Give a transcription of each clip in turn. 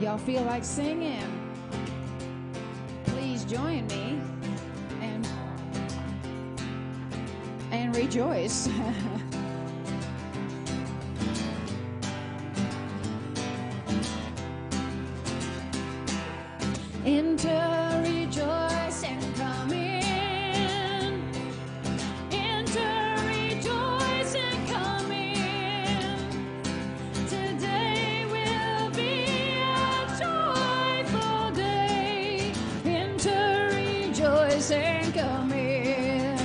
Y'all feel like singing? Please join me and rejoice. Enter, rejoice, and come in. Enter, rejoice, and come in. Today will be a joyful day. Enter, rejoice, and come in.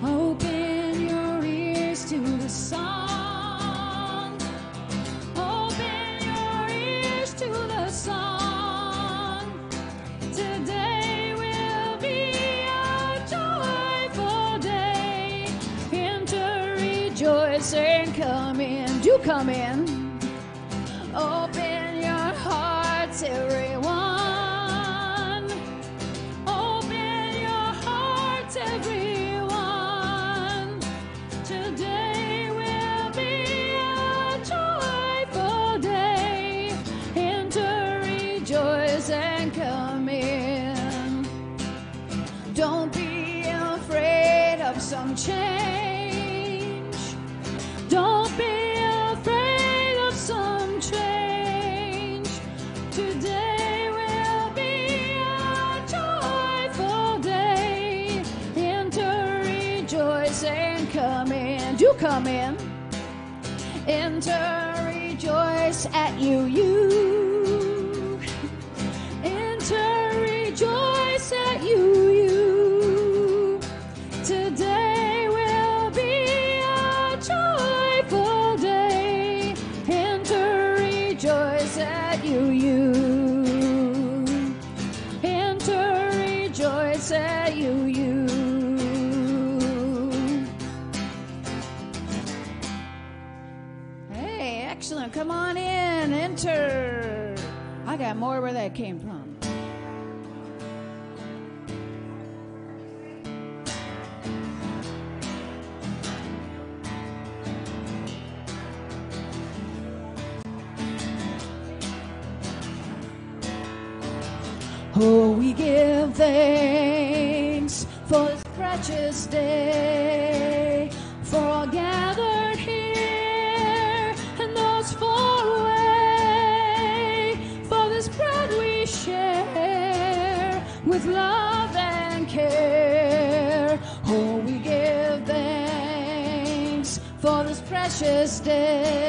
Open your ears to the song. Open your ears to the song. Today will be a joyful day. Enter, rejoice, and come in. Do come in. Open your hearts, everyone. Open your hearts, everyone. Today will be a joyful day. Enter, rejoice, and come in. Don't be afraid of some change. Don't be afraid of some change. Today will be a joyful day. Enter, rejoice, and come in. Do come in. Enter, rejoice at UU. Enter, rejoice at UU. Today will be a joyful day. Enter, rejoice at UU. Enter, rejoice at UU. Hey, excellent. Come on in. Enter. I got more where that came from. Oh, we give thanks for this precious day, for all gathered here and those far away, for this bread we share with love and care. Oh, we give thanks for this precious day.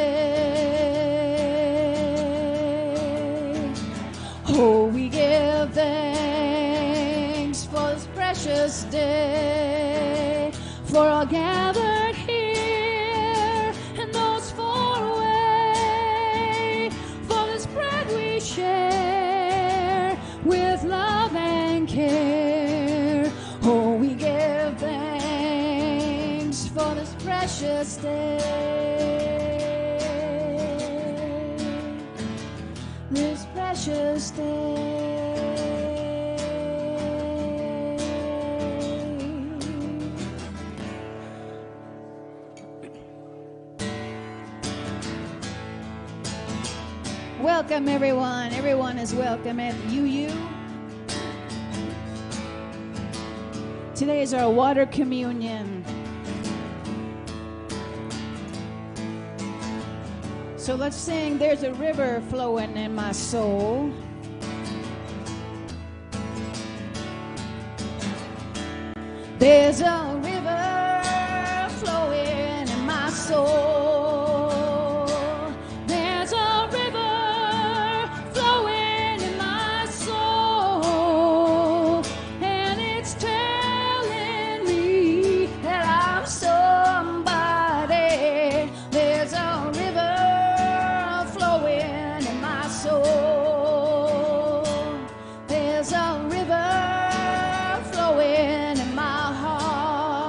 Oh, we give thanks for this precious day, for all gathered here and those far away, for this bread we share with love and care. Oh, we give thanks for this precious day, this precious day. Welcome, everyone. Everyone is welcome at UU. Today is our water communion. So let's sing, "There's a river flowing in my soul." There's a river flowing in my soul. There's a river flowing in my soul, and it's telling me that I'm somebody. There's a river flowing in my soul. There's a river flowing in my heart.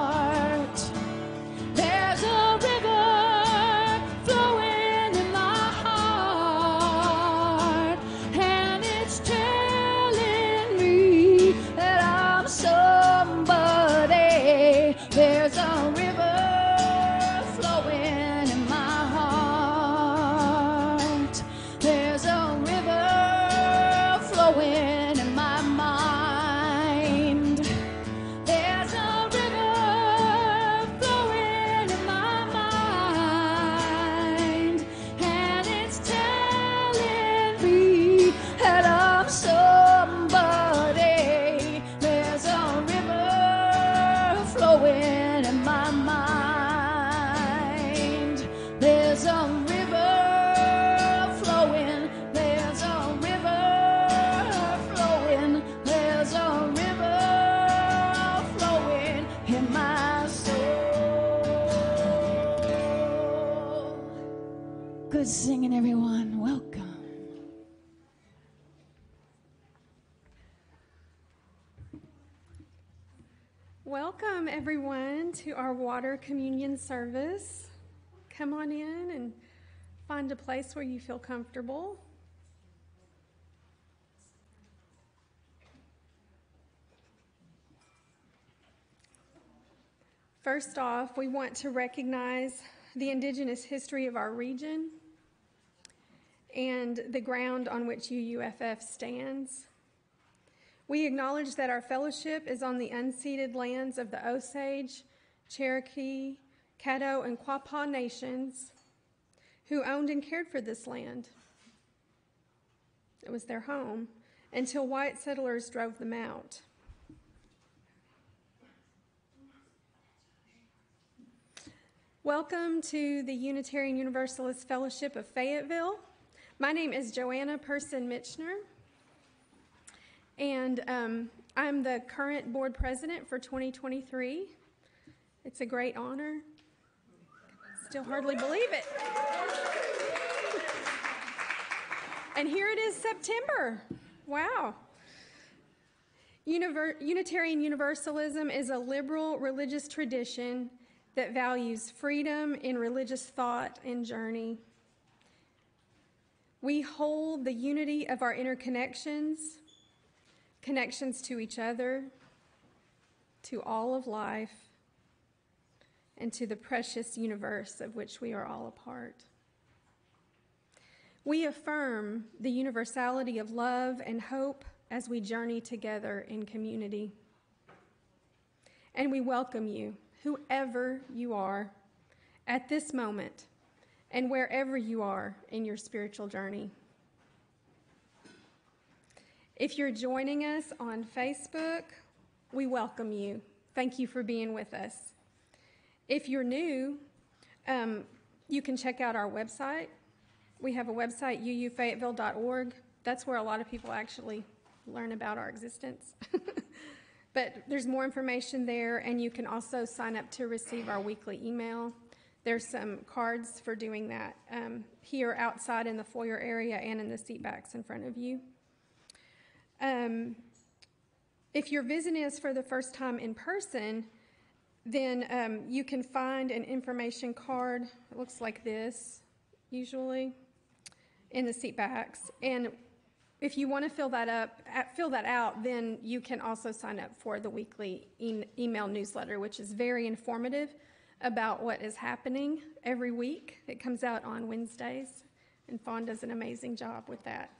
Good singing, everyone. Welcome. Welcome, everyone, to our water communion service. Come on in and find a place where you feel comfortable. First off, we want to recognize the indigenous history of our region and the ground on which UUFF stands. We acknowledge that our fellowship is on the unceded lands of the Osage, Cherokee, Caddo, and Quapaw nations who owned and cared for this land. It was their home until white settlers drove them out. Welcome to the Unitarian Universalist Fellowship of Fayetteville. My name is Joanna Person-Mitchner, and I'm the current board president for 2023. It's a great honor. Still hardly believe it. And here it is, September. Wow. Unitarian Universalism is a liberal religious tradition that values freedom in religious thought and journey. We hold the unity of our interconnections, connections to each other, to all of life, and to the precious universe of which we are all a part. We affirm the universality of love and hope as we journey together in community. And we welcome you, whoever you are, at this moment, and wherever you are in your spiritual journey. If you're joining us on Facebook, we welcome you. Thank you for being with us. If you're new, you can check out our website. We have a website, uufayetteville.org. That's where a lot of people actually learn about our existence. But there's more information there, and you can also sign up to receive our weekly email. There's some cards for doing that here outside in the foyer area and in the seat backs in front of you. If you're visiting us for the first time in person, then you can find an information card. It looks like this, usually, in the seat backs. And if you want to fill that out, then you can also sign up for the weekly email newsletter, which is very informative about what is happening every week. It comes out on Wednesdays, and Fawn does an amazing job with that.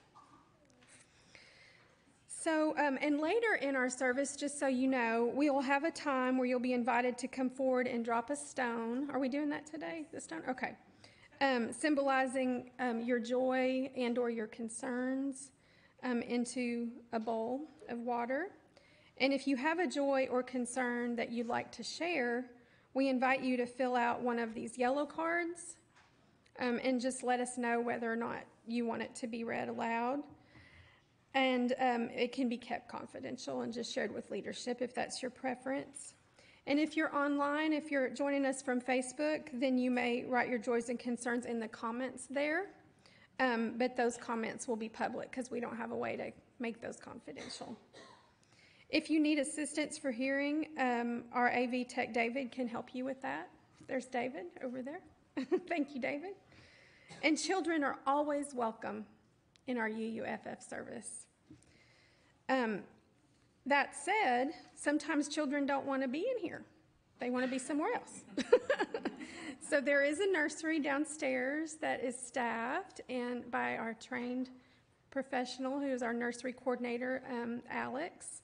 So, and later in our service, just so you know, we will have a time where you'll be invited to come forward and drop a stone. Are we doing that today, the stone? Okay. Symbolizing your joy and or your concerns into a bowl of water. And if you have a joy or concern that you'd like to share, we invite you to fill out one of these yellow cards and just let us know whether or not you want it to be read aloud. And it can be kept confidential and just shared with leadership if that's your preference. And if you're online, if you're joining us from Facebook, then you may write your joys and concerns in the comments there. But those comments will be public because we don't have a way to make those confidential. If you need assistance for hearing, our AV tech, David, can help you with that. There's David over there. Thank you, David. And children are always welcome in our UUFF service. That said, sometimes children don't want to be in here. They want to be somewhere else. So there is a nursery downstairs that is staffed and by our trained professional who is our nursery coordinator, Alex,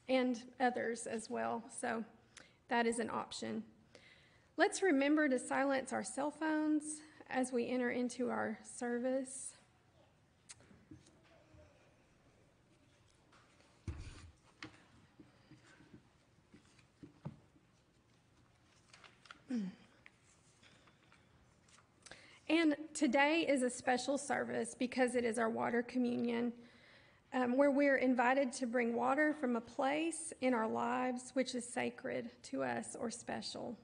and others as well. So that is an option. Let's remember to silence our cell phones as we enter into our service. And today is a special service because it is our water communion, where we're invited to bring water from a place in our lives which is sacred to us or special.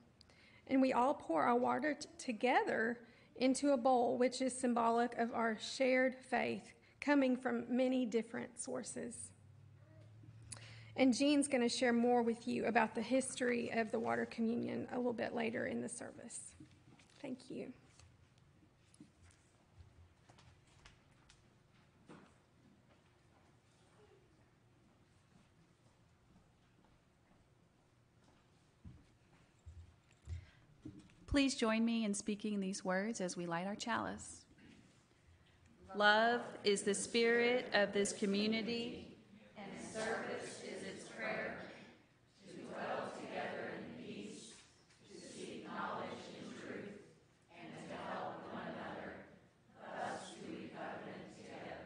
And we all pour our water together into a bowl, which is symbolic of our shared faith coming from many different sources. And Gene's going to share more with you about the history of the water communion a little bit later in the service. Thank you. Please join me in speaking these words as we light our chalice. Love is the spirit of this community, and service is its prayer, to dwell together in peace, to seek knowledge and truth, and to help one another. Thus do we covenant together.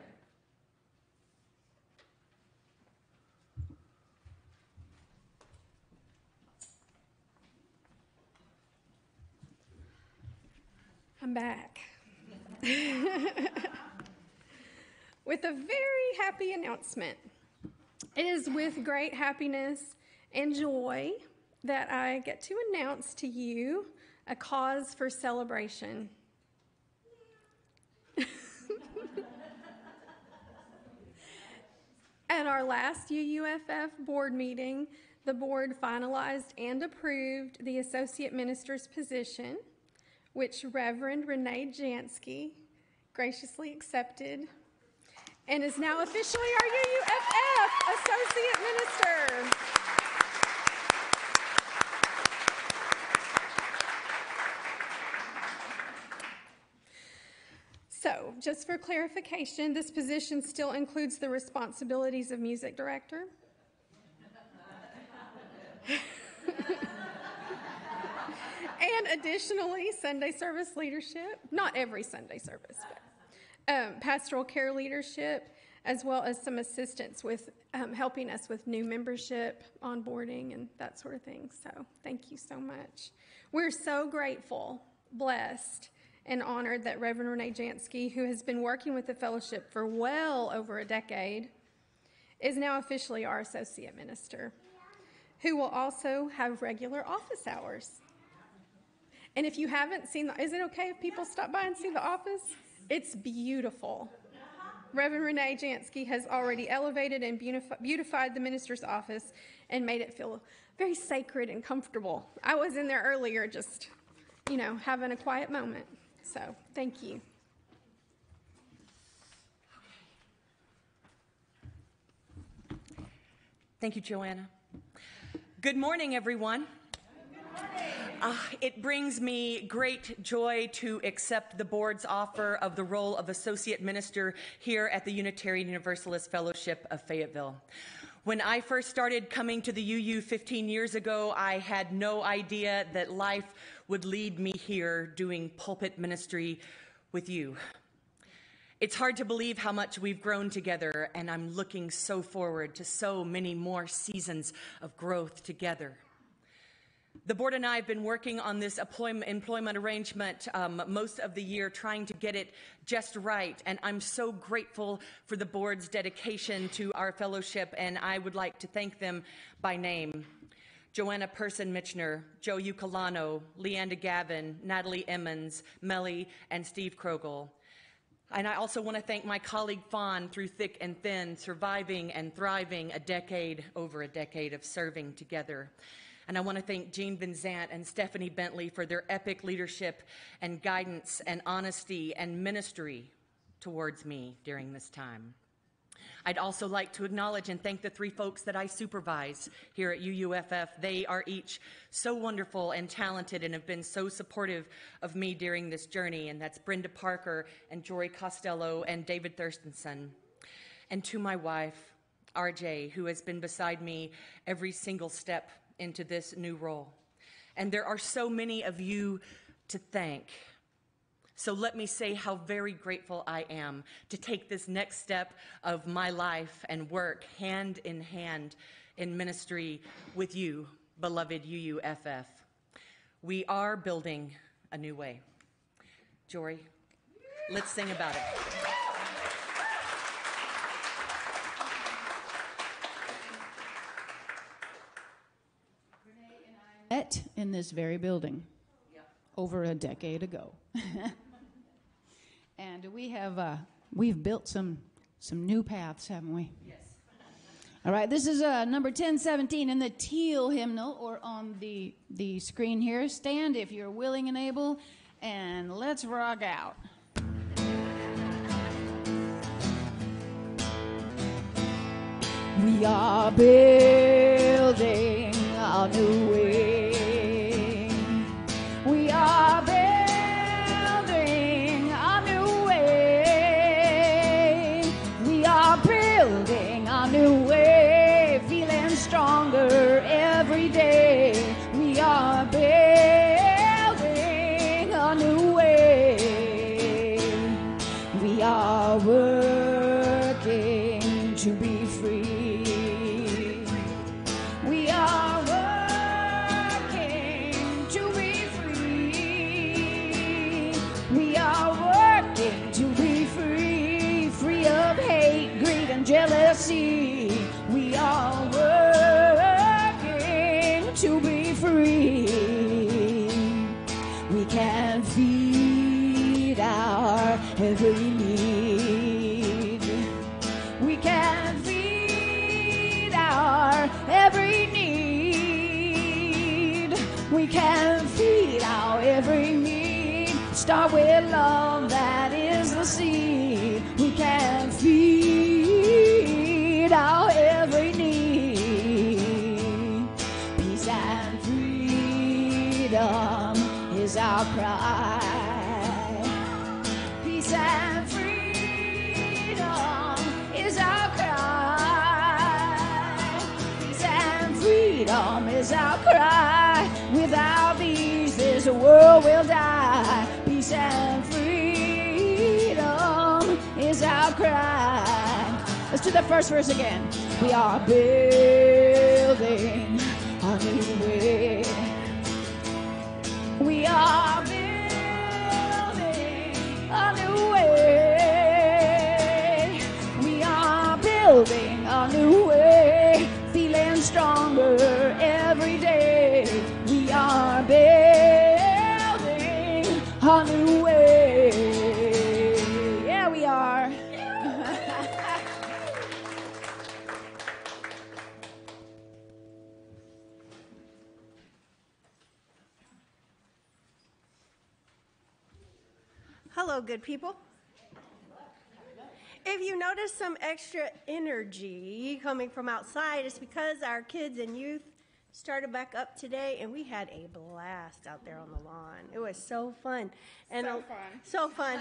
I'm back. With a very happy announcement. It is with great happiness and joy that I get to announce to you a cause for celebration. At our last UUFF board meeting, the board finalized and approved the associate minister's position, which Reverend Renée Janski graciously accepted, and is now officially our UUFF Associate Minister. So, just for clarification, this position still includes the responsibilities of music director. And additionally, Sunday service leadership, not every Sunday service, but pastoral care leadership, as well as some assistance with helping us with new membership, onboarding, and that sort of thing. So thank you so much. We're so grateful, blessed, and honored that Reverend Renée Janski, who has been working with the fellowship for well over a decade, is now officially our associate minister, who will also have regular office hours. And if you haven't seen, is it okay if people stop by and see the office? It's beautiful. Reverend Renée Janski has already elevated and beautified the minister's office and made it feel very sacred and comfortable. I was in there earlier just, having a quiet moment. So, thank you. Thank you, Joanna. Good morning, everyone. It brings me great joy to accept the board's offer of the role of associate minister here at the Unitarian Universalist Fellowship of Fayetteville. When I first started coming to the UU 15 years ago, I had no idea that life would lead me here doing pulpit ministry with you. It's hard to believe how much we've grown together, and I'm looking so forward to so many more seasons of growth together. The board and I have been working on this employment arrangement most of the year, trying to get it just right, and I'm so grateful for the board's dedication to our fellowship, and I would like to thank them by name. Joanna Person-Michner, Joe Ucolano, Leanda Gavin, Natalie Emmons, Melly, and Steve Krogel. And I also want to thank my colleague Fawn through thick and thin, surviving and thriving over a decade of serving together. And I want to thank Gene Vinzant and Stephanie Bentley for their epic leadership and guidance and honesty and ministry towards me during this time. I'd also like to acknowledge and thank the three folks that I supervise here at UUFF. They are each so wonderful and talented and have been so supportive of me during this journey, and that's Brenda Parker and Jory Costello and David Thurstonson. And to my wife, RJ, who has been beside me every single step into this new role. And there are so many of you to thank. So let me say how very grateful I am to take this next step of my life and work hand in hand in ministry with you, beloved UUFF. We are building a new way. Jory, let's sing about it. Met in this very building over a decade ago. And we've built some new paths, haven't we? Yes. All right, this is number 1017 in the teal hymnal, or on the screen here. Stand if you're willing and able, and let's rock out. We are building a new way. We are building a new way. We are building a new way, feeling stronger every day. We are building a new way. We are working to be free. We are working to be free. We are working to be free, free of hate, greed, and jealousy. We are working to be free. We can feed our every need. We can feed our every need. We can feed our every need. Start with love, that is the seed. We can feed our every need. Peace and freedom is our cry. Peace and freedom is our cry. Peace and freedom is our cry. Without these, this world will die. Peace and freedom is our cry. Let's do the first verse again. We are building a new way. We are building a new way. We are building a new way, feeling stronger every day. We are building a new way. Yeah, we are. Hello, good people. If you notice some extra energy coming from outside, it's because our kids and youth started back up today, and we had a blast out there on the lawn. It was so fun. And so fun.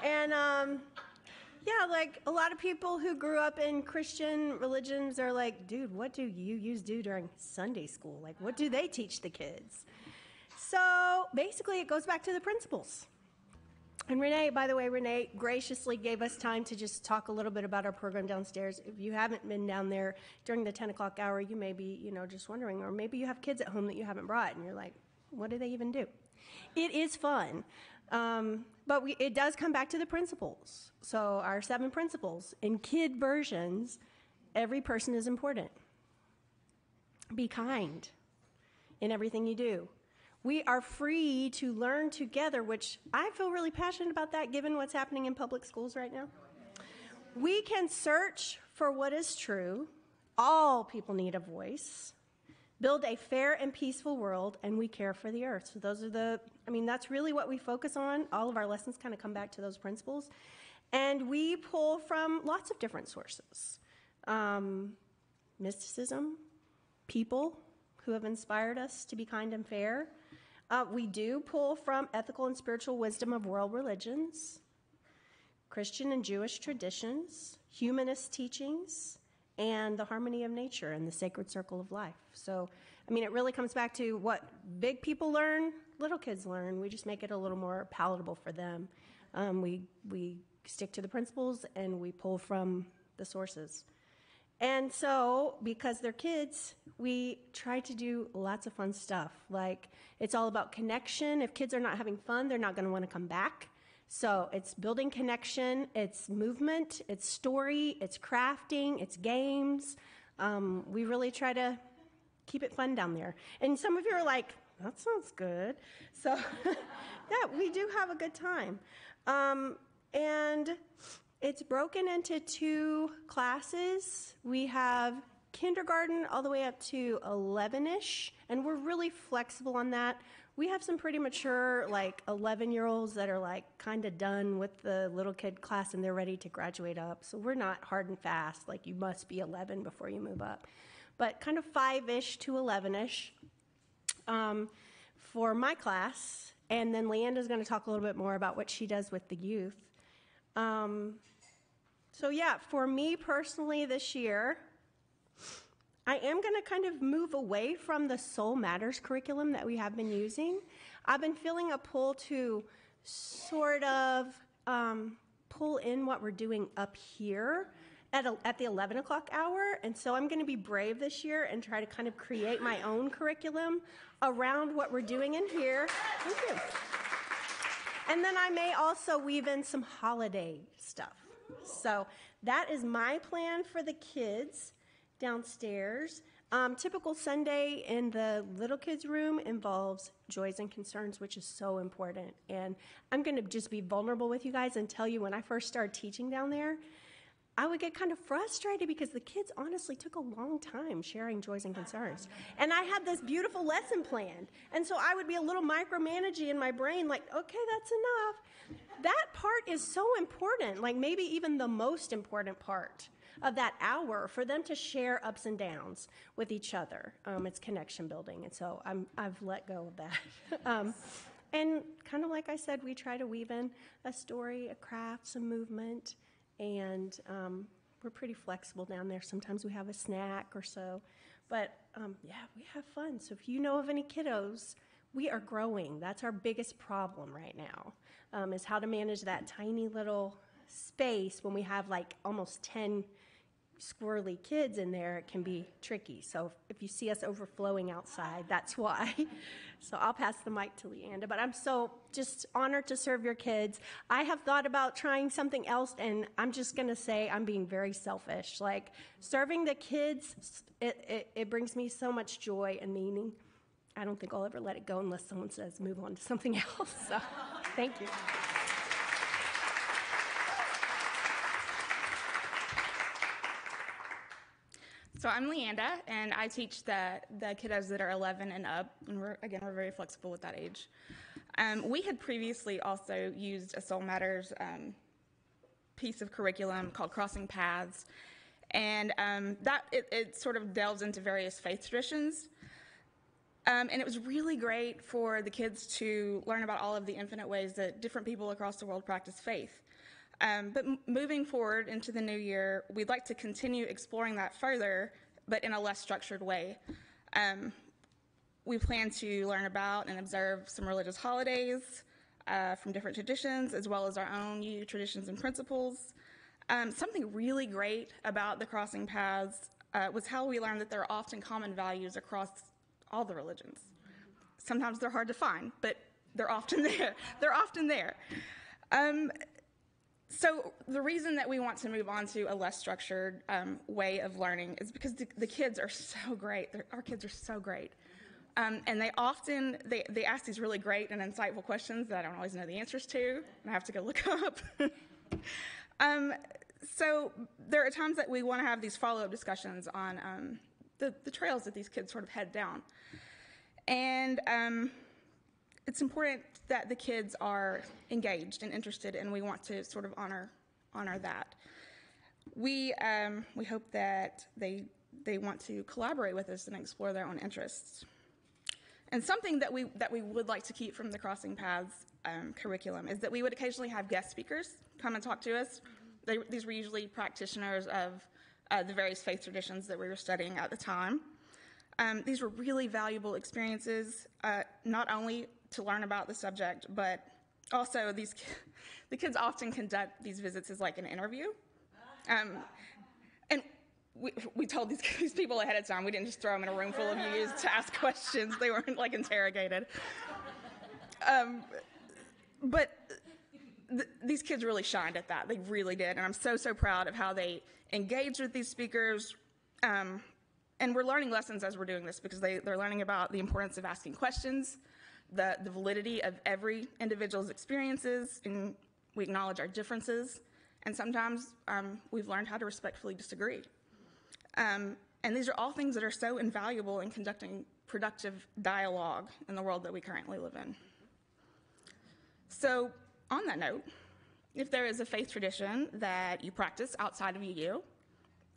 And yeah, like a lot of people who grew up in Christian religions are like, dude, what do you do during Sunday school? Like, what do they teach the kids? So basically, it goes back to the principles. And Renee, by the way, Renee graciously gave us time to just talk a little bit about our program downstairs. If you haven't been down there during the 10 o'clock hour, you may be, just wondering, or maybe you have kids at home that you haven't brought, and you're like, what do they even do? It is fun, but it does come back to the principles. So our 7 principles. In kid versions, every person is important. Be kind in everything you do. We are free to learn together, which I feel really passionate about that given what's happening in public schools right now. We can search for what is true. All people need a voice. Build a fair and peaceful world, and we care for the earth. So those are that's really what we focus on. All of our lessons kind of come back to those principles. And we pull from lots of different sources. Mysticism, people who have inspired us to be kind and fair. We do pull from ethical and spiritual wisdom of world religions, Christian and Jewish traditions, humanist teachings, and the harmony of nature and the sacred circle of life. So, it really comes back to what big people learn, little kids learn. We just make it a little more palatable for them. We stick to the principles, and we pull from the sources. And so, because they're kids, we try to do lots of fun stuff. Like, it's all about connection. If kids are not having fun, they're not going to want to come back. So it's building connection, it's movement, it's story, it's crafting, it's games. We really try to keep it fun down there. And some of you are like, that sounds good. So, yeah, we do have a good time. And it's broken into 2 classes. We have kindergarten all the way up to 11-ish, and we're really flexible on that. We have some pretty mature, like 11-year-olds that are like kind of done with the little kid class and they're ready to graduate up. So we're not hard and fast, like you must be 11 before you move up. But kind of 5-ish to 11-ish for my class. And then Leanda's going to talk a little bit more about what she does with the youth. So yeah, for me personally this year, I am going to kind of move away from the Soul Matters curriculum that we have been using. I've been feeling a pull to sort of pull in what we're doing up here at the 11 o'clock hour. And so I'm going to be brave this year and try to kind of create my own curriculum around what we're doing in here. Thank you. And then I may also weave in some holiday stuff. So that is my plan for the kids downstairs. Typical Sunday in the little kids room involves joys and concerns, which is so important. And I'm going to just be vulnerable with you guys and tell you when I first started teaching down there, I would get kind of frustrated because the kids honestly took a long time sharing joys and concerns. And I had this beautiful lesson planned. And so I would be a little micromanaging in my brain, like, okay, that's enough. That part is so important, like maybe even the most important part of that hour for them to share ups and downs with each other. It's connection building. And so I've let go of that. And kind of like I said, we try to weave in a story, a craft, some movement. And we're pretty flexible down there. Sometimes we have a snack or so. But, yeah, we have fun. So if you know of any kiddos, we are growing. That's our biggest problem right now, is how to manage that tiny little space when we have like almost 10 squirrely kids in there. It can be tricky. So if you see us overflowing outside, that's why. So I'll pass the mic to Leanda, but I'm so just honored to serve your kids. I have thought about trying something else, and I'm just going to say I'm being very selfish. Like, serving the kids, it brings me so much joy and meaning. I don't think I'll ever let it go unless someone says move on to something else. So thank you. So I'm Leanda, and I teach the kiddos that are 11 and up, and we're very flexible with that age. We had previously also used a Soul Matters piece of curriculum called Crossing Paths, and it sort of delves into various faith traditions. And it was really great for the kids to learn about all of the infinite ways that different people across the world practice faith. But moving forward into the new year, we'd like to continue exploring that further, but in a less structured way. We plan to learn about and observe some religious holidays from different traditions, as well as our own UU traditions and principles. Something really great about the Crossing Paths was how we learned that there are often common values across all the religions. Sometimes they're hard to find, but they're often there. They're often there. So the reason that we want to move on to a less structured way of learning is because the kids are so great. Our kids are so great. And they often, they ask these really great and insightful questions that I don't always know the answers to, and I have to go look up. So there are times that we want to have these follow-up discussions on the trails that these kids sort of head down. And it's important that the kids are engaged and interested, and we want to sort of honor that. We hope that they want to collaborate with us and explore their own interests. And something that we would like to keep from the Crossing Paths curriculum is that we would occasionally have guest speakers come and talk to us. These were usually practitioners of the various faith traditions that we were studying at the time. These were really valuable experiences, not only to learn about the subject, but also the kids often conduct these visits as like an interview. And we told these people ahead of time. We didn't just throw them in a room full of UUs to ask questions. They weren't like interrogated. But these kids really shined at that. They really did. And I'm so proud of how they engaged with these speakers, And we're learning lessons as we're doing this because they're learning about the importance of asking questions, the validity of every individual's experiences, and we acknowledge our differences. And sometimes we've learned how to respectfully disagree. And these are all things that are so invaluable in conducting productive dialogue in the world that we currently live in. So on that note, if there is a faith tradition that you practice outside of UU,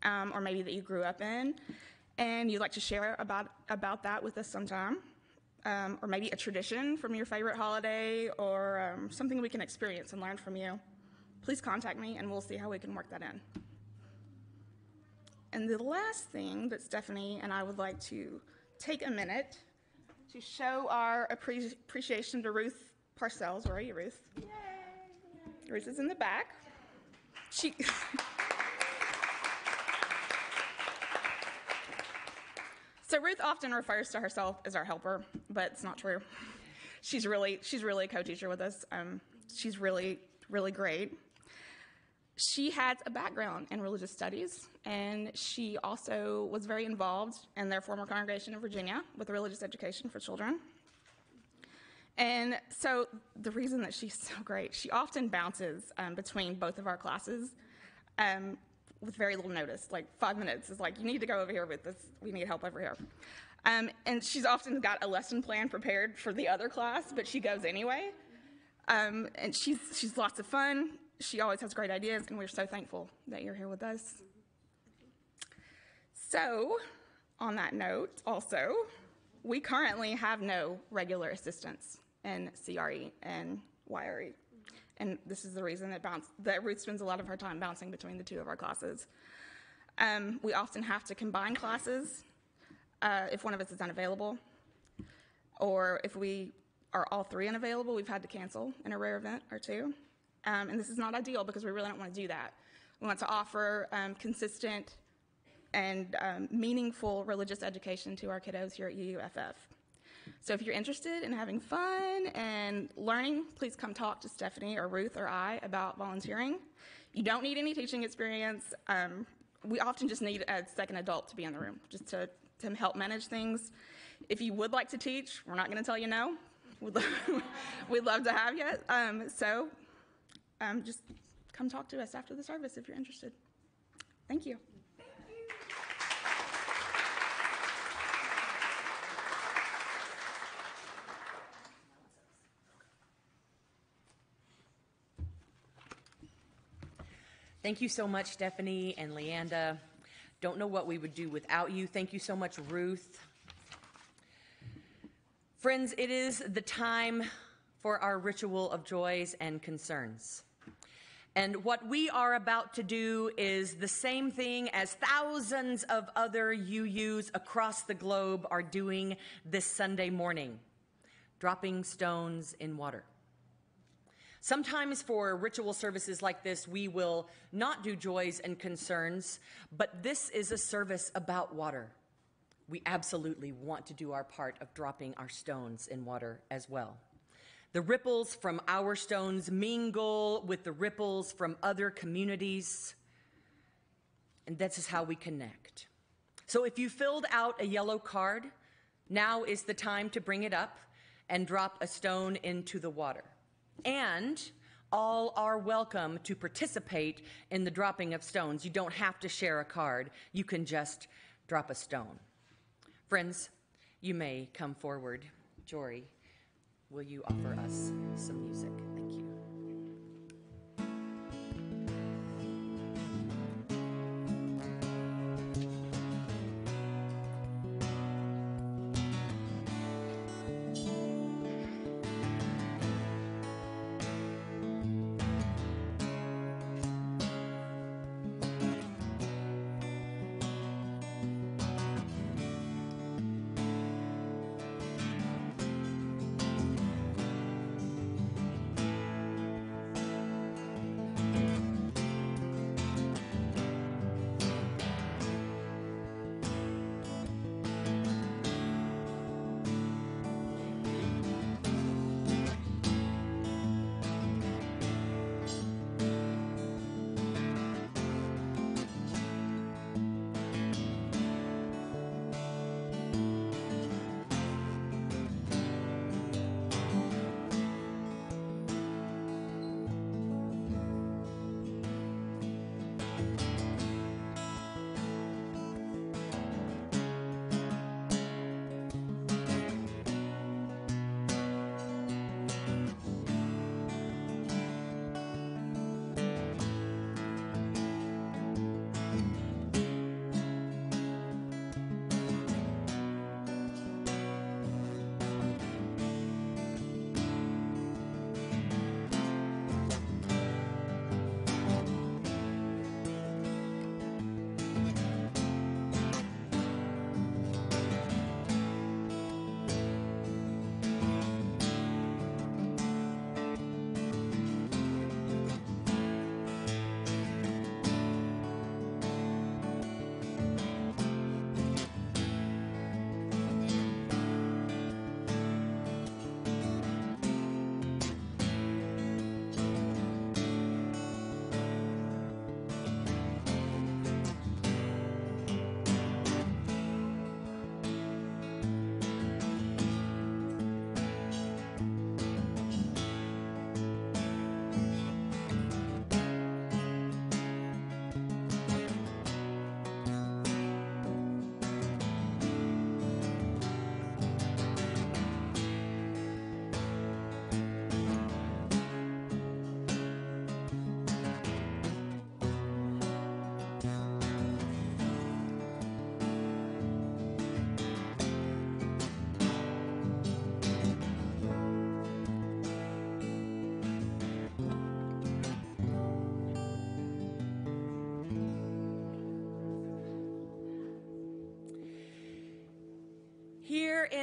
or maybe that you grew up in, and you'd like to share about that with us sometime, or maybe a tradition from your favorite holiday, or something we can experience and learn from you, please contact me and we'll see how we can work that in. And the last thing that Stephanie and I would like to take a minute to show our appreciation to Ruth Parcells. Where are you, Ruth? Yay. Ruth is in the back. So Ruth often refers to herself as our helper, but it's not true. She's really a co-teacher with us. She's really, really great. She has a background in religious studies, and she also was very involved in their former congregation in Virginia with religious education for children. And so the reason that she's so great, she often bounces between both of our classes with very little notice, like 5 minutes. Is like, you need to go over here with this. We need help over here. And she's often got a lesson plan prepared for the other class, but she goes anyway. And she's lots of fun. She always has great ideas, and we're so thankful that you're here with us. So, on that note, also, we currently have no regular assistants in CRE and YRE. And this is the reason that Ruth spends a lot of her time bouncing between the two of our classes. We often have to combine classes if one of us is unavailable, or if we are all three unavailable, we've had to cancel in a rare event or two. And this is not ideal because we really don't want to do that. We want to offer consistent and meaningful religious education to our kiddos here at UUFF. So if you're interested in having fun and learning, please come talk to Stephanie or Ruth or I about volunteering. You don't need any teaching experience. We often just need a second adult to be in the room, just to help manage things. If you would like to teach, we're not going to tell you no. We'd love to have you. Just come talk to us after the service if you're interested. Thank you. Thank you so much, Stephanie and Leanda. Don't know what we would do without you. Thank you so much, Ruth. Friends, it is the time for our ritual of joys and concerns. And what we are about to do is the same thing as thousands of other UUs across the globe are doing this Sunday morning, dropping stones in water. Sometimes for ritual services like this, we will not do joys and concerns, but this is a service about water. We absolutely want to do our part of dropping our stones in water as well. The ripples from our stones mingle with the ripples from other communities, and this is how we connect. So if you filled out a yellow card, now is the time to bring it up and drop a stone into the water. And all are welcome to participate in the dropping of stones. You don't have to share a card. You can just drop a stone. Friends, you may come forward. Jory, will you offer us some music? Thank you.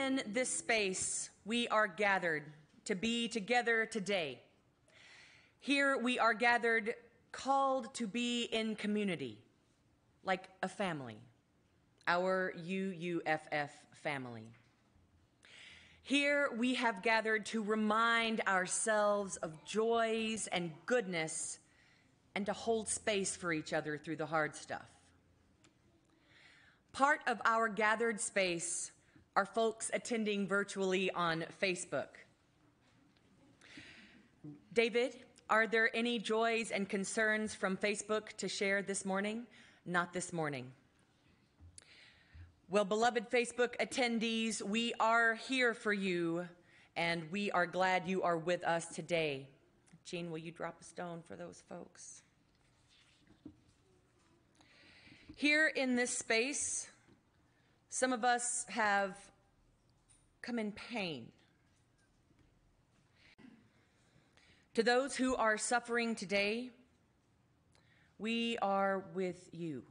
in this space, we are gathered to be together today. Here we are gathered, called to be in community, like a family, our UUFF family. Here we have gathered to remind ourselves of joys and goodness and to hold space for each other through the hard stuff. Part of our gathered space are folks attending virtually on Facebook. David, are there any joys and concerns from Facebook to share this morning? Not this morning. Well, beloved Facebook attendees, we are here for you, and we are glad you are with us today. Gene, will you drop a stone for those folks? Here in this space, some of us have come in pain. To those who are suffering today, we are with you.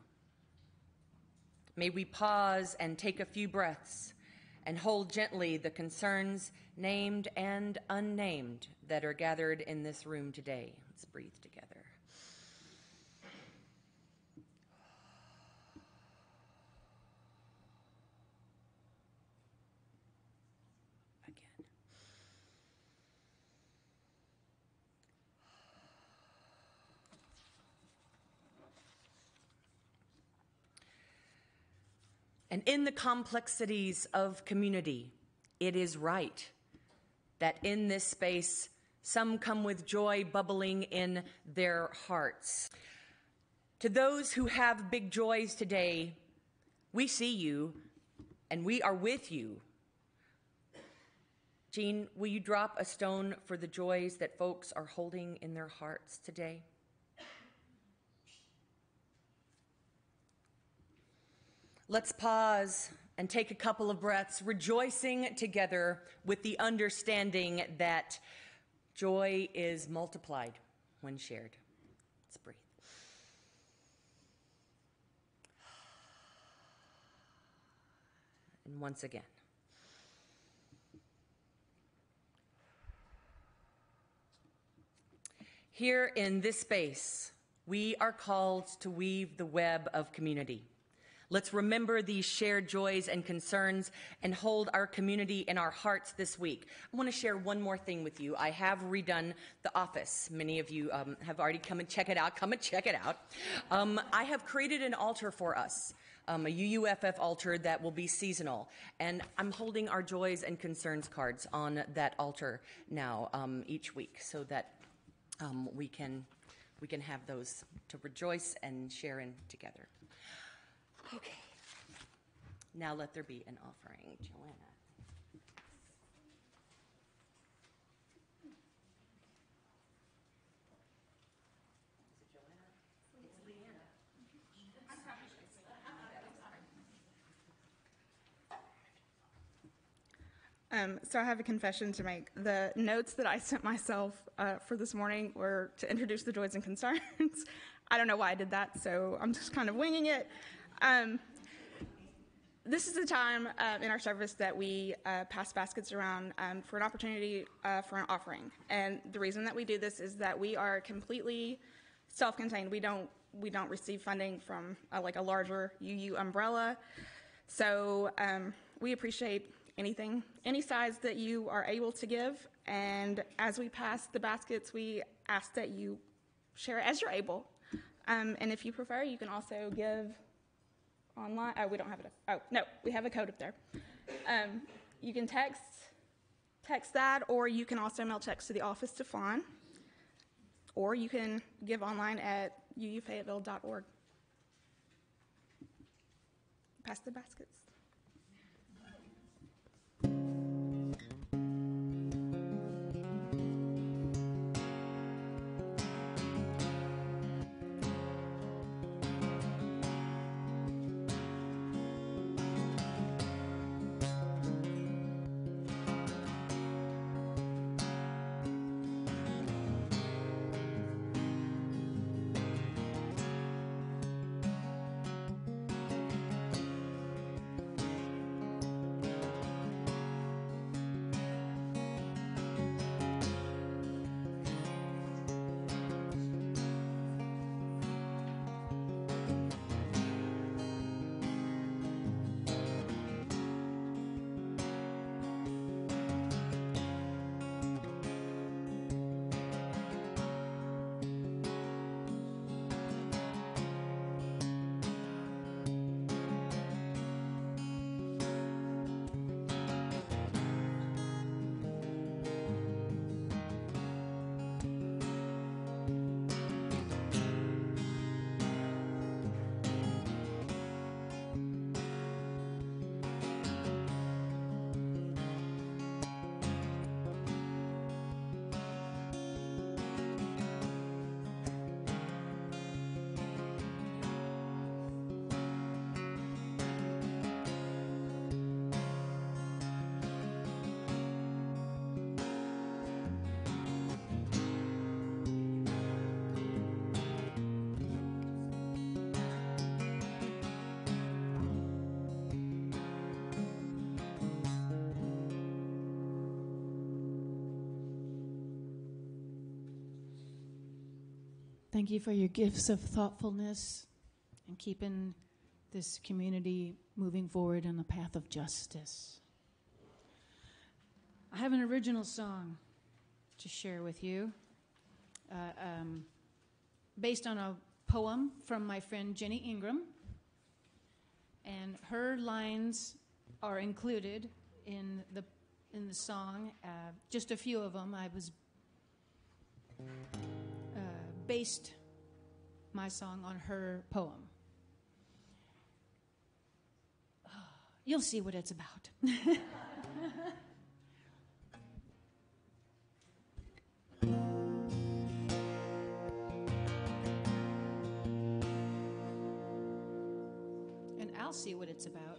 May we pause and take a few breaths and hold gently the concerns named and unnamed that are gathered in this room today. Let's breathe together. Again. And in the complexities of community, it is right that in this space, some come with joy bubbling in their hearts. To those who have big joys today, we see you and we are with you. Gene, will you drop a stone for the joys that folks are holding in their hearts today? Let's pause and take a couple of breaths, rejoicing together with the understanding that joy is multiplied when shared. Let's breathe. And once again. Here in this space, we are called to weave the web of community. Let's remember these shared joys and concerns and hold our community in our hearts this week. I want to share one more thing with you. I have redone the office. Many of you have already come and check it out. Come and check it out. I have created an altar for us, a UUFF altar that will be seasonal. And I'm holding our joys and concerns cards on that altar now each week so that we can have those to rejoice and share in together. Okay, now let there be an offering, Joanna. So I have a confession to make. The notes that I sent myself for this morning were to introduce the joys and concerns. I don't know why I did that, so I'm just kind of winging it. This is the time in our service that we pass baskets around for an opportunity for an offering. And the reason that we do this is that we are completely self-contained. We don't receive funding from like a larger UU umbrella. So we appreciate anything, any size that you are able to give. And as we pass the baskets, we ask that you share as you're able. And if you prefer, you can also give online. Oh, we don't have it. Oh, no, we have a code up there. You can text that, or you can also mail checks to the office to Fawn, or you can give online at uufayetteville.org. Pass the baskets. Thank you for your gifts of thoughtfulness and keeping this community moving forward on the path of justice. I have an original song to share with you, based on a poem from my friend Jenny Ingram, and her lines are included in the song. Just a few of them. I was based my song on her poem. You'll see what it's about. And I'll see what it's about.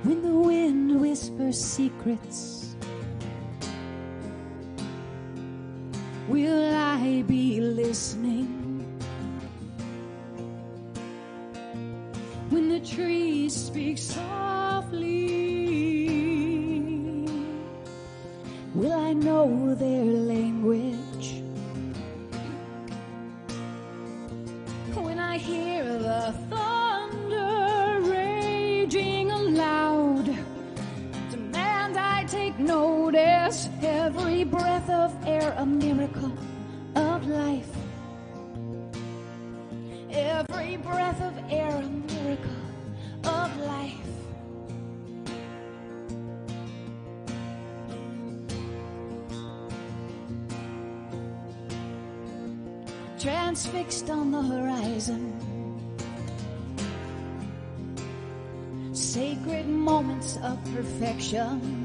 When the wind whispers secrets, will I be listening? When the trees speak softly, will I know their language? When I hear the thunder raging aloud, demand I take notice. Every breath of air a miracle of life. Every breath of air a miracle of life. Transfixed on the horizon, sacred moments of perfection.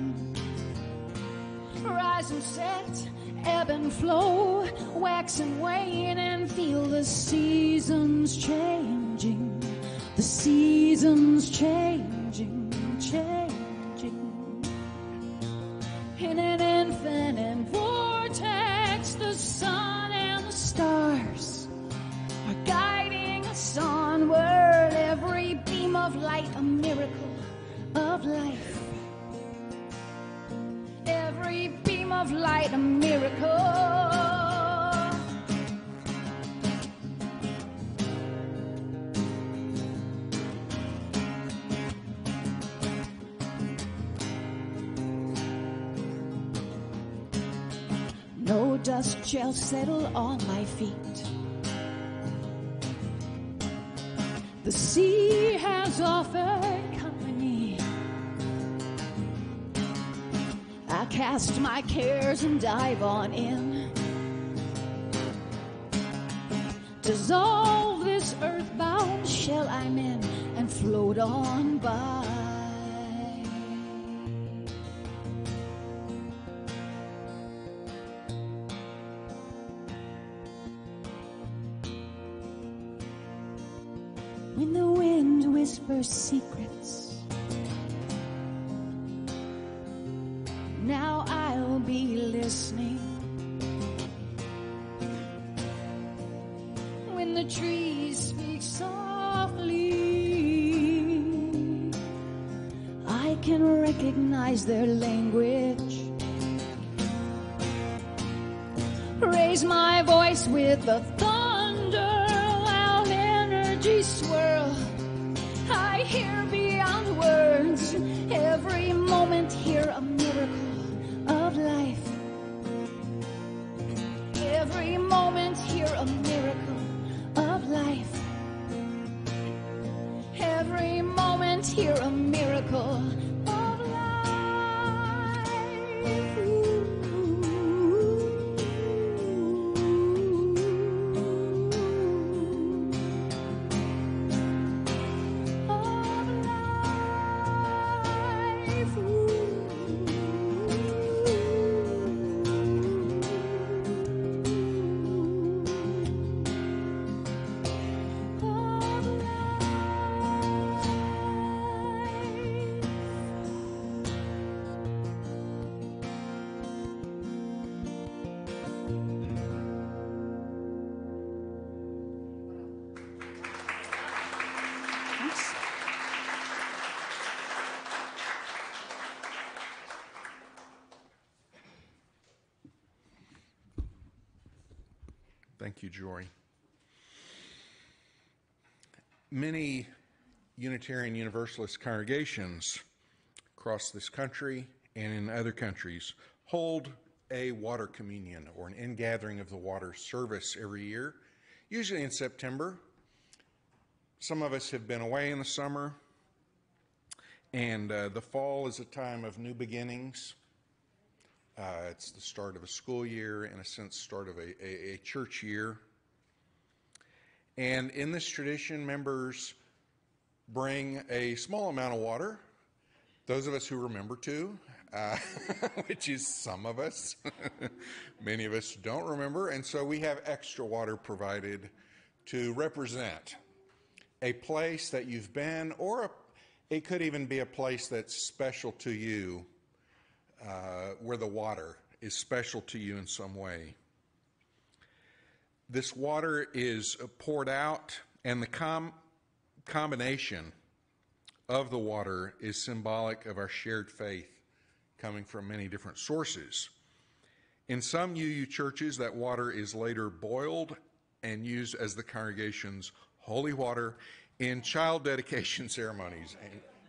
Rise and set, ebb and flow, wax and wane, and feel the seasons changing. The seasons changing, changing. In an infinite vortex, the sun and the stars are guiding us onward. Every beam of light a miracle of life. Every beam of light a miracle. No dust shall settle on my feet. The sea has offered company. I cast my cares and dive on in. Dissolve this earthbound shell I'm in and float on by. When the wind whispers secrets, now I'll be listening. When the trees speak softly, I can recognize their language. Raise my voice with the thunder, loud energy swirl. I hear beyond words, every moment here a miracle of life. Every moment here a miracle of life. Every moment here a miracle of life. Thank you, Joy. Many Unitarian Universalist congregations across this country and in other countries hold a water communion or an ingathering of the water service every year, usually in September. Some of us have been away in the summer, and the fall is a time of new beginnings. It's the start of a school year, in a sense, start of a church year. And in this tradition, members bring a small amount of water, those of us who remember to, which is some of us. Many of us don't remember, and so we have extra water provided to represent a place that you've been, or it could even be a place that's special to you, where the water is special to you in some way. This water is poured out, and the combination of the water is symbolic of our shared faith coming from many different sources. In some UU churches, that water is later boiled and used as the congregation's holy water in child dedication ceremonies.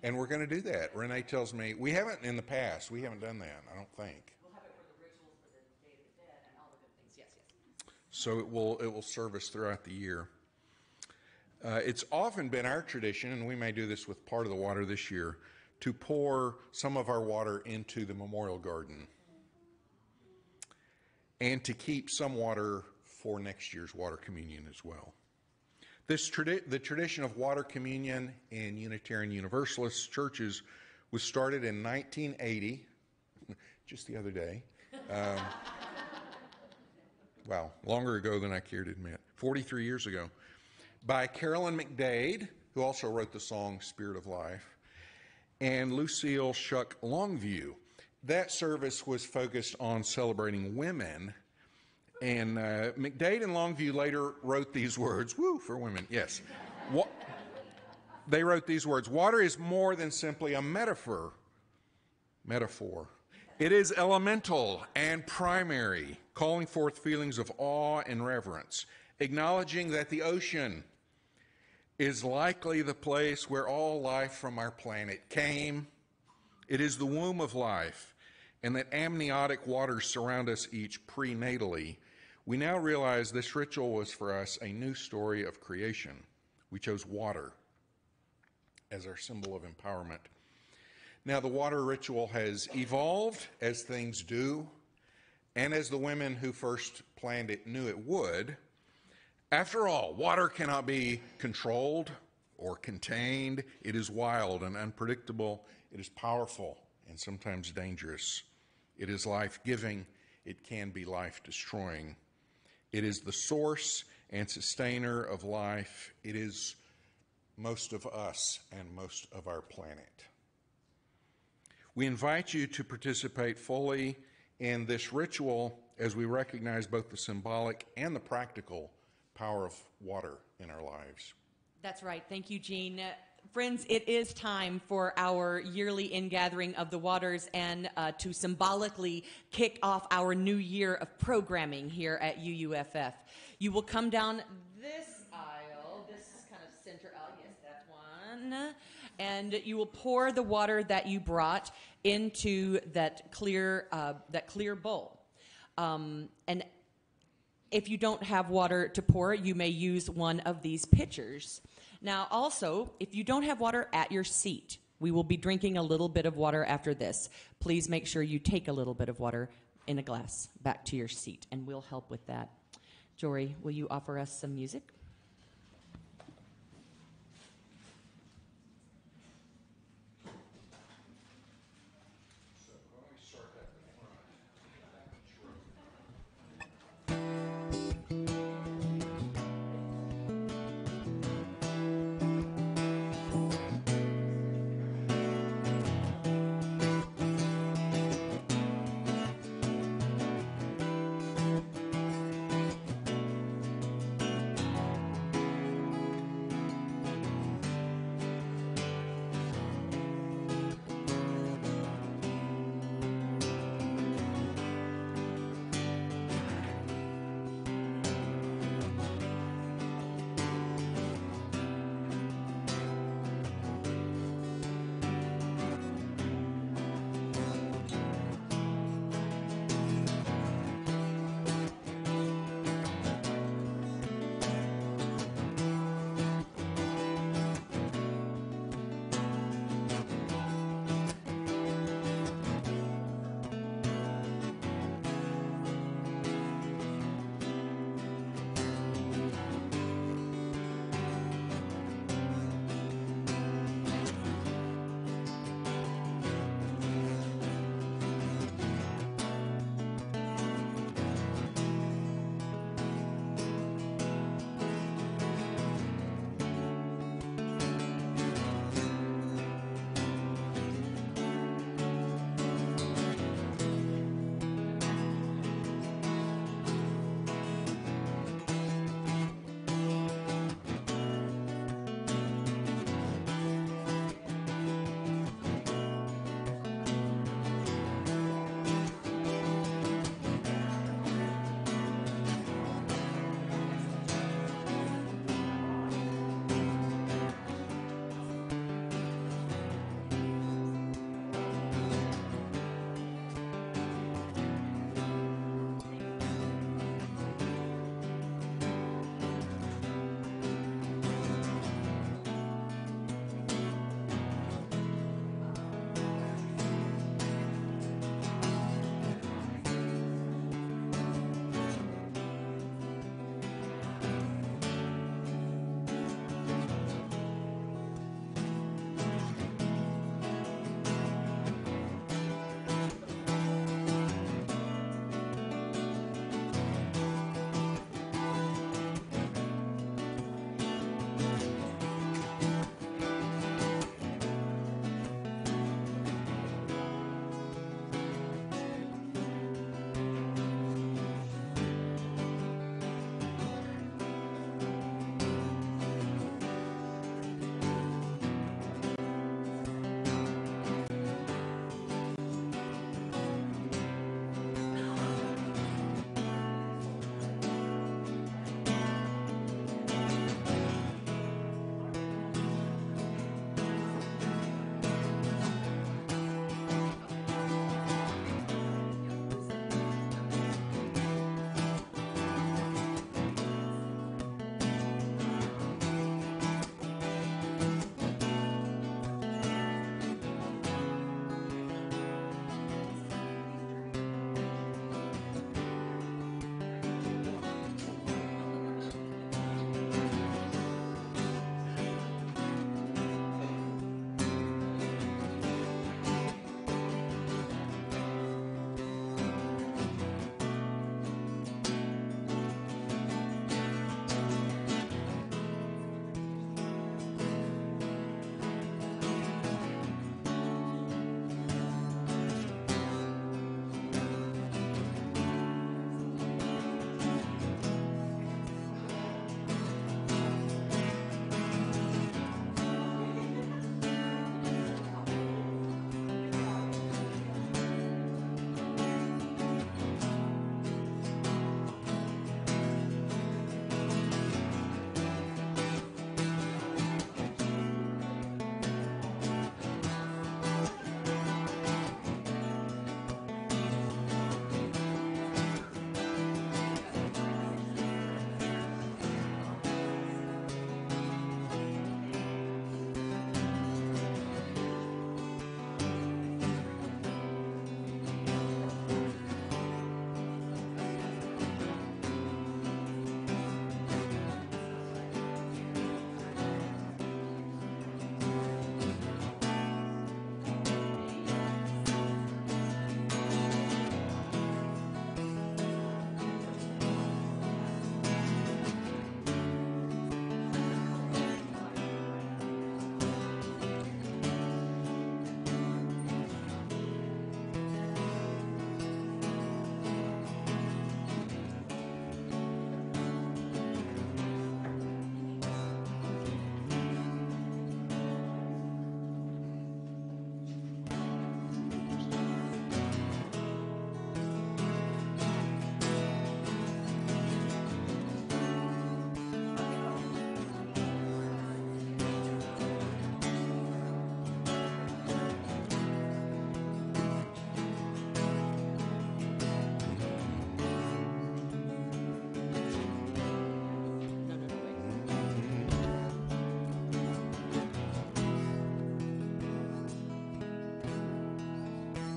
And we're going to do that. Renee tells me, we haven't in the past. We haven't done that, I don't think. We'll have it for the rituals for the Day of the Dead and all the good things. Yes, yes. So it will serve us throughout the year. It's often been our tradition, and we may do this with part of the water this year, to pour some of our water into the memorial garden and to keep some water for next year's water communion as well. The tradition of water communion in Unitarian Universalist churches was started in 1980, just the other day. Wow, longer ago than I care to admit, 43 years ago, by Carolyn McDade, who also wrote the song Spirit of Life, and Lucille Shuck Longview. That service was focused on celebrating women, and McDade and Longview later wrote these words, woo, for women, yes. They wrote these words, water is more than simply a metaphor. It is elemental and primary, calling forth feelings of awe and reverence, acknowledging that the ocean is likely the place where all life from our planet came. It is the womb of life, and that amniotic waters surround us each prenatally. We now realize this ritual was for us a new story of creation. We chose water as our symbol of empowerment. Now, the water ritual has evolved as things do, and as the women who first planned it knew it would. After all, water cannot be controlled or contained. It is wild and unpredictable. It is powerful and sometimes dangerous. It is life-giving. It can be life-destroying. It is the source and sustainer of life. It is most of us and most of our planet. We invite you to participate fully in this ritual as we recognize both the symbolic and the practical power of water in our lives. That's right. Thank you, Gene. Friends, it is time for our yearly ingathering of the waters and to symbolically kick off our new year of programming here at UUFF. You will come down this aisle, this kind of center aisle, yes, that one, and you will pour the water that you brought into that clear bowl. And if you don't have water to pour, you may use one of these pitchers. Now, also, if you don't have water at your seat, we will be drinking a little bit of water after this. Please make sure you take a little bit of water in a glass back to your seat, and we'll help with that. Jory, will you offer us some music?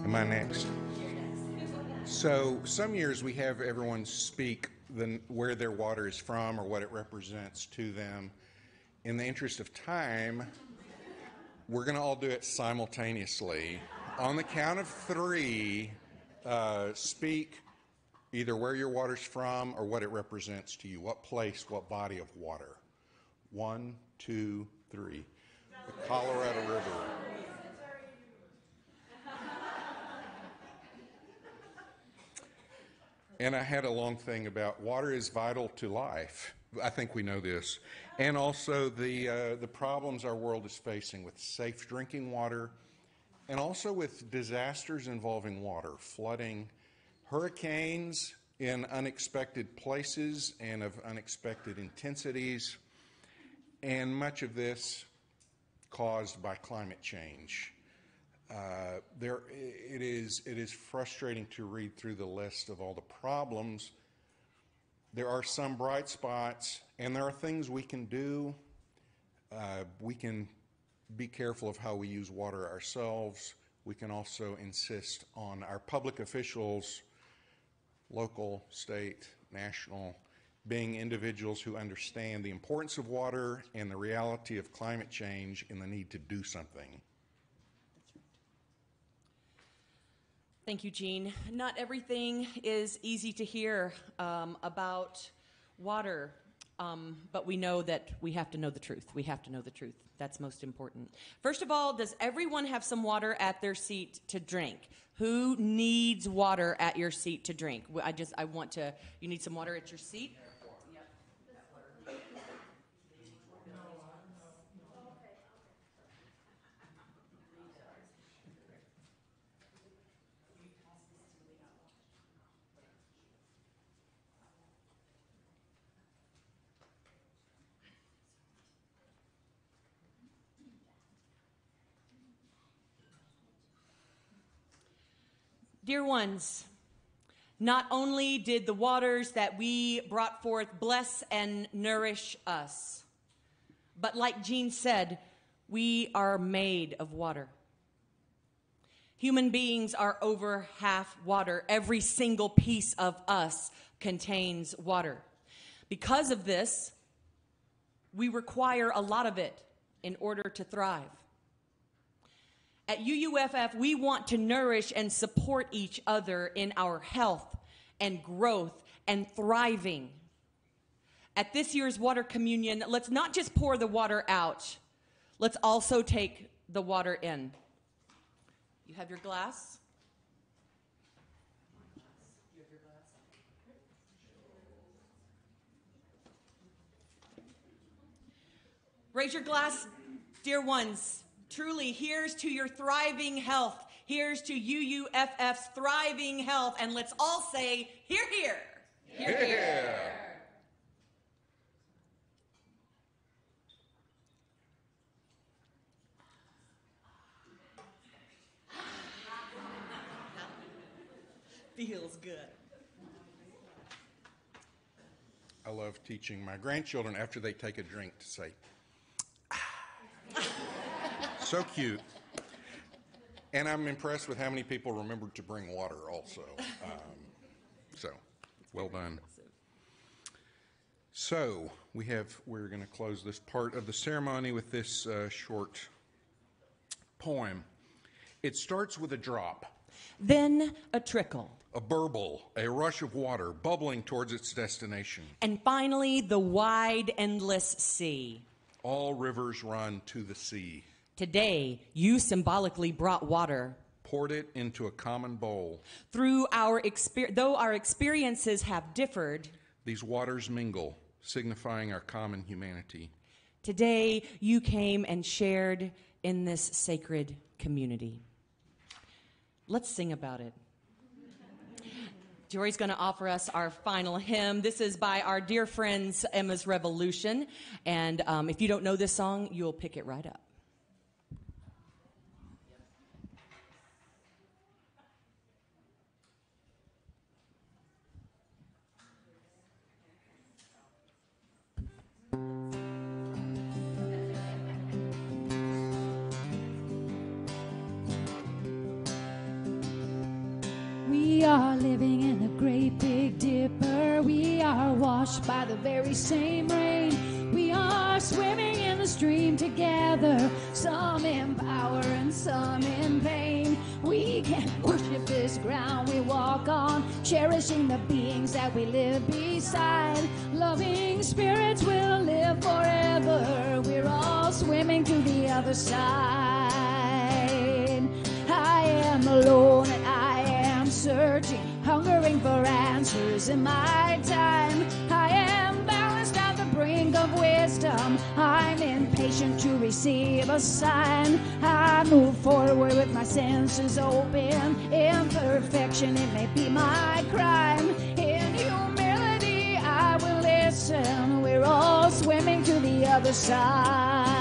Am I next? So some years we have everyone speak where their water is from or what it represents to them. In the interest of time, we're going to all do it simultaneously. On the count of three, speak either where your water's from or what it represents to you. What place, what body of water. 1, 2, 3. The Colorado River. And I had a long thing about water is vital to life. I think we know this. And also the problems our world is facing with safe drinking water and also with disasters involving water, flooding, hurricanes in unexpected places and of unexpected intensities, and much of this caused by climate change. It is frustrating to read through the list of all the problems. There are some bright spots, and there are things we can do. We can be careful of how we use water ourselves. We can also insist on our public officials, local, state, national, being individuals who understand the importance of water and the reality of climate change and the need to do something. Thank you, Gene. Not everything is easy to hear about water, but we know that we have to know the truth. We have to know the truth. That's most important. First of all, does everyone have some water at their seat to drink? Who needs water at your seat to drink? You need some water at your seat? Dear ones, not only did the waters that we brought forth bless and nourish us, but like Gene said, we are made of water. Human beings are over half water. Every single piece of us contains water. Because of this, we require a lot of it in order to thrive. At UUFF, we want to nourish and support each other in our health and growth and thriving. At this year's water communion, let's not just pour the water out. Let's also take the water in. You have your glass? Raise your glass, dear ones. Truly, here's to your thriving health. Here's to UUFF's thriving health. And let's all say, hear, hear. Hear, hear. Hear. Feels good. I love teaching my grandchildren after they take a drink to say, so cute. And I'm impressed with how many people remembered to bring water also. So, well done. So, we're going to close this part of the ceremony with this short poem. It starts with a drop. Then a trickle. A burble, a rush of water bubbling towards its destination. And finally, the wide, endless sea. All rivers run to the sea. Today, you symbolically brought water. Poured it into a common bowl. Though our experiences have differed, these waters mingle, signifying our common humanity. Today, you came and shared in this sacred community. Let's sing about it. Jory's going to offer us our final hymn. This is by our dear friends, Emma's Revolution. And if you don't know this song, you'll pick it right up. washed by the very same rain. We are swimming in the stream together, some in power and some in pain. We can worship this ground we walk on, cherishing the beings that we live beside. Loving spirits will live forever. We're all swimming to the other side. I am alone and I am searching, hungering for answers in my time. I am balanced at the brink of wisdom. I'm impatient to receive a sign. I move forward with my senses open. Imperfection, it may be my crime. In humility, I will listen. We're all swimming to the other side.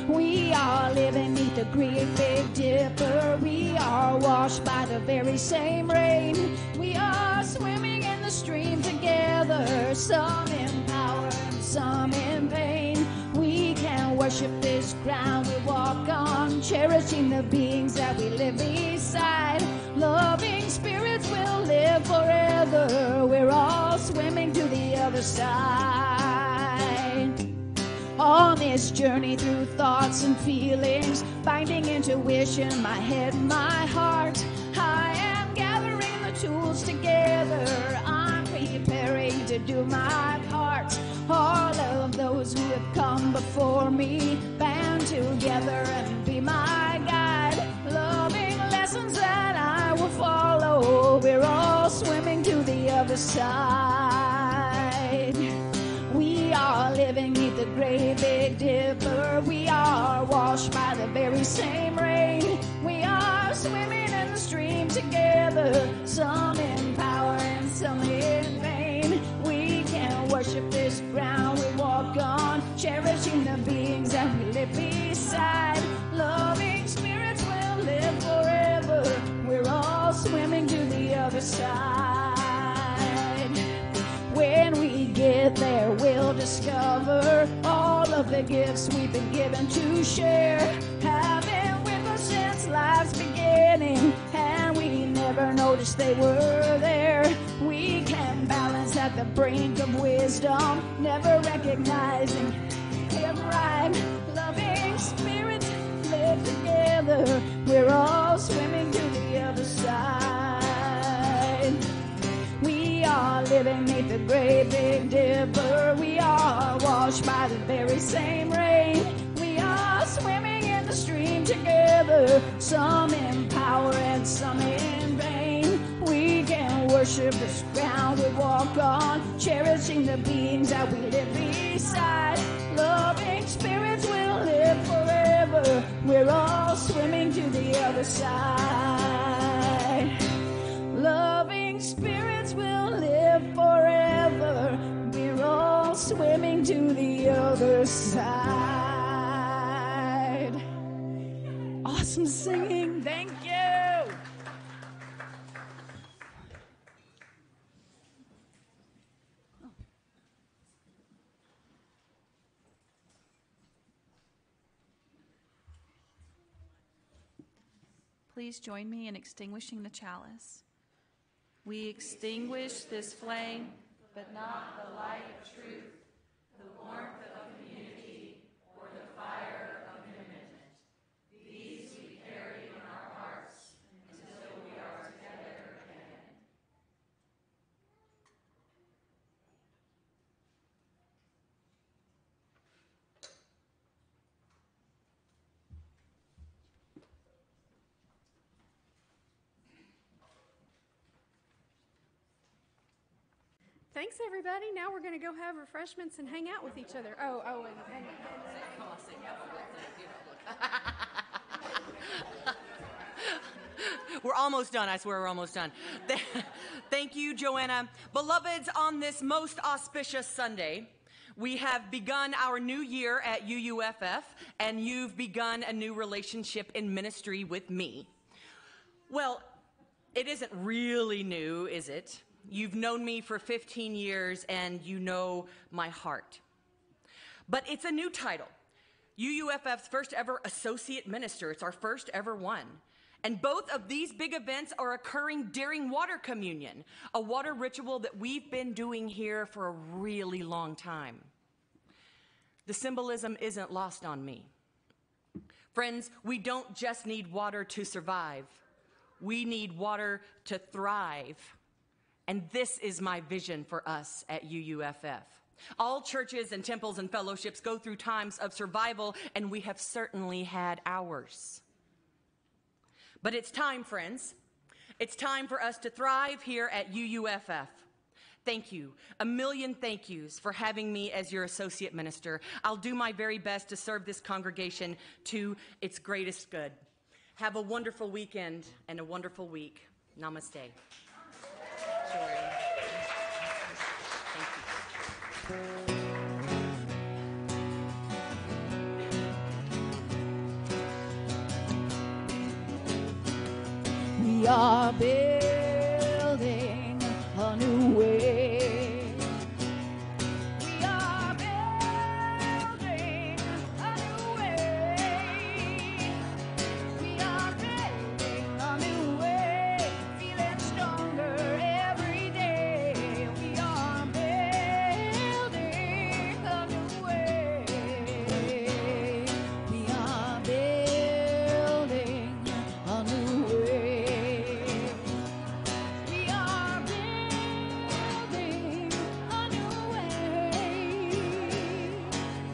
We are living beneath the great big dipper. We are washed by the very same rain. We are swimming in the stream together, some in power and some in pain. We can worship this ground we walk on, cherishing the beings that we live beside. Loving spirits will live forever. We're all swimming to the other side. On this journey through thoughts and feelings, finding intuition, my head, my heart, I am gathering the tools together. I'm preparing to do my part. All of those who have come before me band together and be my guide. Loving lessons that I will follow. We're all swimming to the other side. We are living beneath the great big dipper. We are washed by the very same rain. We are swimming in the stream together, some in power and some in pain. We can worship this ground we walk on, cherishing the beings that we live beside. Loving spirits will live forever. We're all swimming to the other side. When we get there, we'll discover all of the gifts we've been given to share. Have been with us since life's beginning, and we never noticed they were there. We can balance at the brink of wisdom, never recognizing him right. Loving spirits live together. We're all swimming to the other side. We are living beneath the great big dipper. We are washed by the very same rain. We are swimming in the stream together, some in power and some in vain. We can worship this ground we walk on, cherishing the beings that we live beside. Loving spirits will live forever. We're all swimming to the other side. Loving spirits will live forever. We're all swimming to the other side. Awesome singing. Thank you. Please join me in extinguishing the chalice. We extinguish this flame, but not the light of truth, the warmth of community, or the fire of commitment. These we carry in our hearts until we are together again. Thanks, everybody. Now we're going to go have refreshments and hang out with each other. We're almost done. I swear we're almost done. Thank you, Joanna. Beloveds, on this most auspicious Sunday, we have begun our new year at UUFF, and you've begun a new relationship in ministry with me. Well, it isn't really new, is it? You've known me for 15 years, and you know my heart. But it's a new title. UUFF's first ever associate minister. It's our first ever one. And both of these big events are occurring during water communion, a water ritual that we've been doing here for a really long time. The symbolism isn't lost on me. Friends, we don't just need water to survive. We need water to thrive. And this is my vision for us at UUFF. All churches and temples and fellowships go through times of survival, and we have certainly had ours. But it's time, friends. It's time for us to thrive here at UUFF. Thank you. A million thank yous for having me as your associate minister. I'll do my very best to serve this congregation to its greatest good. Have a wonderful weekend and a wonderful week. Namaste. Thank you. We are building a new way. We are building a new way. We are building a new way, feeling stronger every day. We are building a new way. We are building a new way. We are building a new way.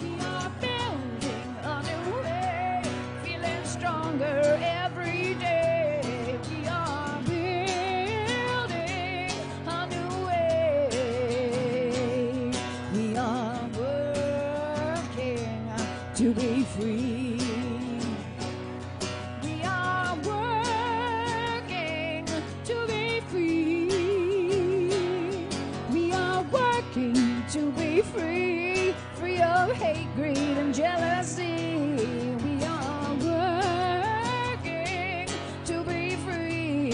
We are building a new way, feeling stronger every day. We are building a new way. We are working to be free. We are working to be free. We are working to be free, free of hate, greed, and jealousy. We are working to be free.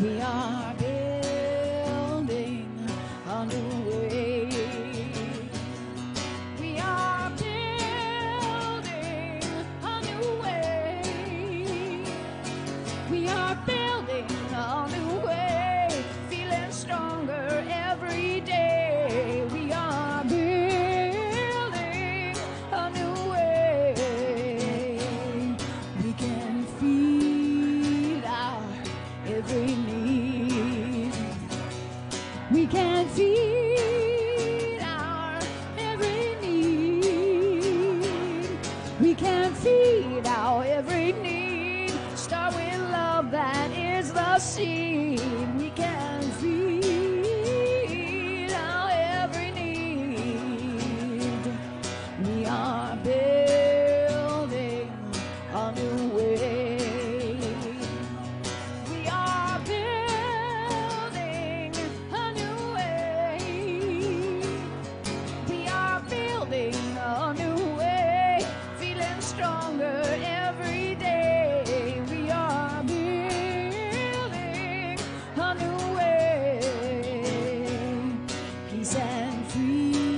We are building a new way. We are building a new way. We are building a new way, feeling stronger every day. We are building a new way. We can feed our every need. We can feed our every need. We can feed our every need. Start with love, that is the seed. We can feed our every need. We are building a new way. We are building a new way. We are building a new way, feeling stronger every day. We are building a new way. Peace and freedom.